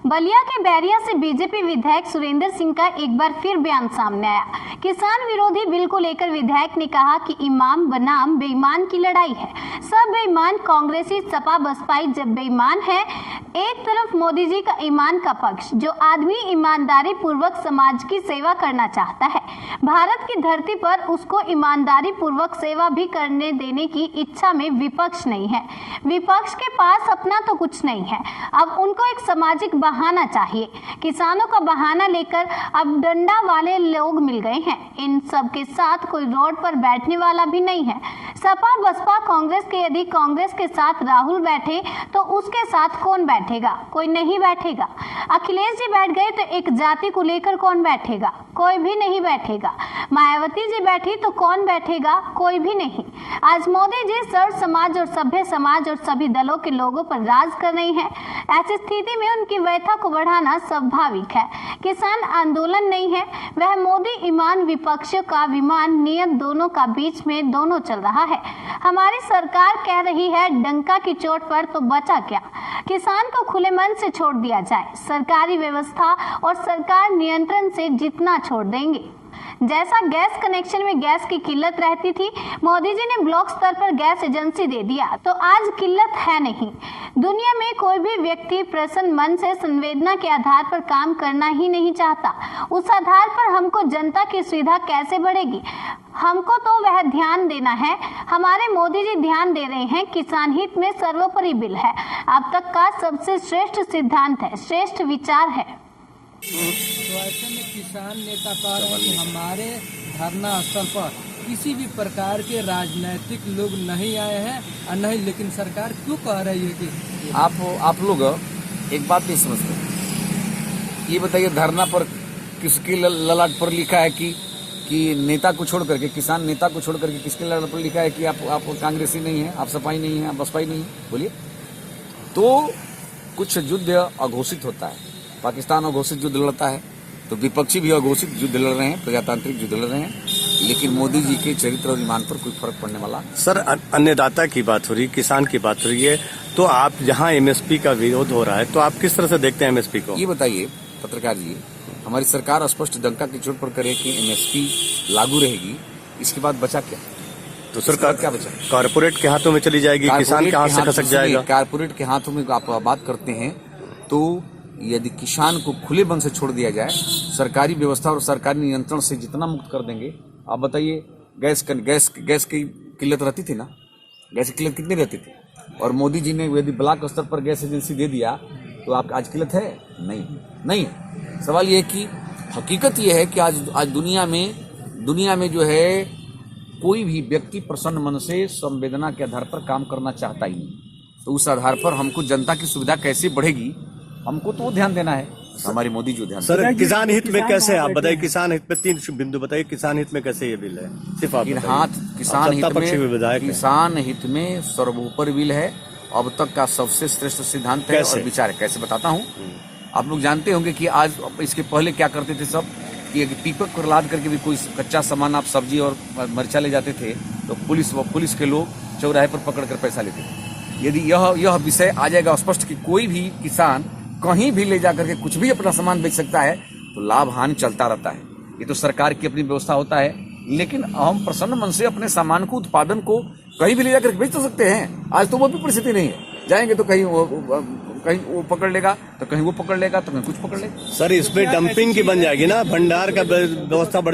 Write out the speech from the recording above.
बलिया के बैरिया से बीजेपी विधायक सुरेंद्र सिंह का एक बार फिर बयान सामने आया। किसान विरोधी बिल को लेकर विधायक ने कहा कि इमाम बनाम बेईमान की लड़ाई है। सब बेईमान कांग्रेसी सपा बसपाई जब बेईमान है। एक तरफ मोदी जी का ईमान का पक्ष, जो आदमी ईमानदारी पूर्वक समाज की सेवा करना चाहता है, भारत की धरती पर उसको ईमानदारी पूर्वक सेवा भी करने देने की इच्छा में विपक्ष नहीं है। विपक्ष के पास अपना तो कुछ नहीं है, अब उनको एक सामाजिक बहाना चाहिए। किसानों का बहाना लेकर अब डंडा वाले लोग मिल गए हैं। इन सब के साथ कोई रोड पर बैठने वाला भी नहीं है। सपा बसपा कांग्रेस के यदि कांग्रेस के साथ राहुल बैठे तो उसके साथ कौन बैठेगा? कोई नहीं बैठेगा। अखिलेश जी बैठ गए तो एक जाति को लेकर कौन बैठेगा? कोई भी नहीं बैठेगा। मायावती जी बैठी तो कौन बैठेगा? कोई भी नहीं। आज मोदी जी सर्व समाज और सभ्य समाज और सभी दलों के लोगों पर राज कर रही हैं। ऐसी स्थिति में उनकी व्यथा को बढ़ाना स्वाभाविक है। किसान आंदोलन नहीं है, वह मोदी ईमान विपक्षियों का विमान नियत दोनों का बीच में दोनों चल रहा है। हमारी सरकार कह रही है डंका की चोट पर तो बचा क्या? किसान को खुले मन से छोड़ दिया जाए। सरकारी व्यवस्था और सरकार नियंत्रण से जितना छोड़ देंगे। जैसा गैस कनेक्शन में गैस की किल्लत रहती थी, मोदी जी ने ब्लॉक स्तर पर गैस एजेंसी दे दिया तो आज किल्लत है नहीं। दुनिया में कोई भी व्यक्ति प्रसन्न मन से संवेदना के आधार पर काम करना ही नहीं चाहता। उस आधार पर हमको जनता की सुविधा कैसे बढ़ेगी? हमको तो वह ध्यान देना है। हमारे मोदी जी ध्यान दे रहे हैं। किसान हित में सर्वोपरि बिल है। अब तक का सबसे श्रेष्ठ सिद्धांत है, श्रेष्ठ विचार है। तो ऐसे में किसान नेता कह रहे हैं कि हमारे धरना स्थल पर किसी भी प्रकार के राजनीतिक लोग नहीं आए हैं और नहीं, लेकिन सरकार क्यों कह रही है कि आप लोग एक बात नहीं समझते। ये बताइए, धरना पर किसकी ललाट पर लिखा है कि नेता को छोड़ करके, किसान नेता को छोड़ करके किसके ललाट पर लिखा है कि आप कांग्रेसी नहीं है, आप सपाई नहीं है, आप बसपाई नहीं है? बोलिए। तो कुछ युद्ध अघोषित होता है। पाकिस्तान अघोषित युद्ध लड़ता है तो विपक्षी भी अघोषित युद्ध लड़ रहे हैं, प्रजातांत्रिक युद्ध लड़ रहे हैं, लेकिन मोदी जी के चरित्र और ईमान पर कोई फर्क पड़ने वाला। सर, अन्नदाता की बात हो रही, किसान की बात हो रही है, तो आप जहां एमएसपी का विरोध हो रहा है तो आप किस तरह से देखते हैं एमएसपी को? ये बताइए पत्रकार जी, हमारी सरकार स्पष्ट डंका की चोट पर करे कि एमएसपी लागू रहेगी, इसके बाद बचा क्या? तो सरकार क्या बचा? कारपोरेट के हाथों में चली जाएगी, किसान के हाथ से खसक जाएगा। कारपोरेट के हाथों में आप बात करते हैं तो यदि किसान को खुले मन से छोड़ दिया जाए, सरकारी व्यवस्था और सरकारी नियंत्रण से जितना मुक्त कर देंगे। आप बताइए, गैस की किल्लत रहती थी ना? गैस की किल्लत कितनी रहती थी? और मोदी जी ने यदि ब्लॉक स्तर पर गैस एजेंसी दे दिया तो आप आज किल्लत है? नहीं। सवाल ये है कि हकीकत ये है कि आज दुनिया में जो है कोई भी व्यक्ति प्रसन्न मन से संवेदना के आधार पर काम करना चाहता ही नहीं। तो उस आधार पर हमको जनता की सुविधा कैसे बढ़ेगी, हमको तो ध्यान देना है। हमारी मोदी जो ध्यान। सर, किसान हित में कैसे, आप बताइए, किसान हित में 3 बिंदु बताइए, किसान हित में कैसे ये बिल है? सिर्फ आप किसान हित में सर्वोपरि बिल है। अब तक का सबसे श्रेष्ठ सिद्धांत है और विचार है। कैसे बताता हूँ। आप लोग जानते होंगे कि आज इसके पहले क्या करते थे सब, कि पीपक को लाद करके भी कोई कच्चा सामान, आप सब्जी और मरचा ले जाते थे तो पुलिस के लोग चौराहे पर पकड़ कर पैसा लेते थे। यदि यह विषय आ जाएगा स्पष्ट कि कोई भी किसान कहीं भी ले जाकर के कुछ भी अपना सामान बेच सकता है तो लाभ हानि चलता रहता है। ये तो सरकार की अपनी व्यवस्था होता है, लेकिन हम प्रसन्न मन से अपने सामान को, उत्पादन को कहीं भी ले जाकर बेच तो सकते हैं। आज तो वो भी परिस्थिति नहीं है। जाएंगे तो कहीं वो पकड़ लेगा तो कहीं वो पकड़ लेगा तो कहीं कुछ पकड़ लेगा। सर, इसमें डंपिंग की बन जाएगी ना, भंडार का व्यवस्था बढ़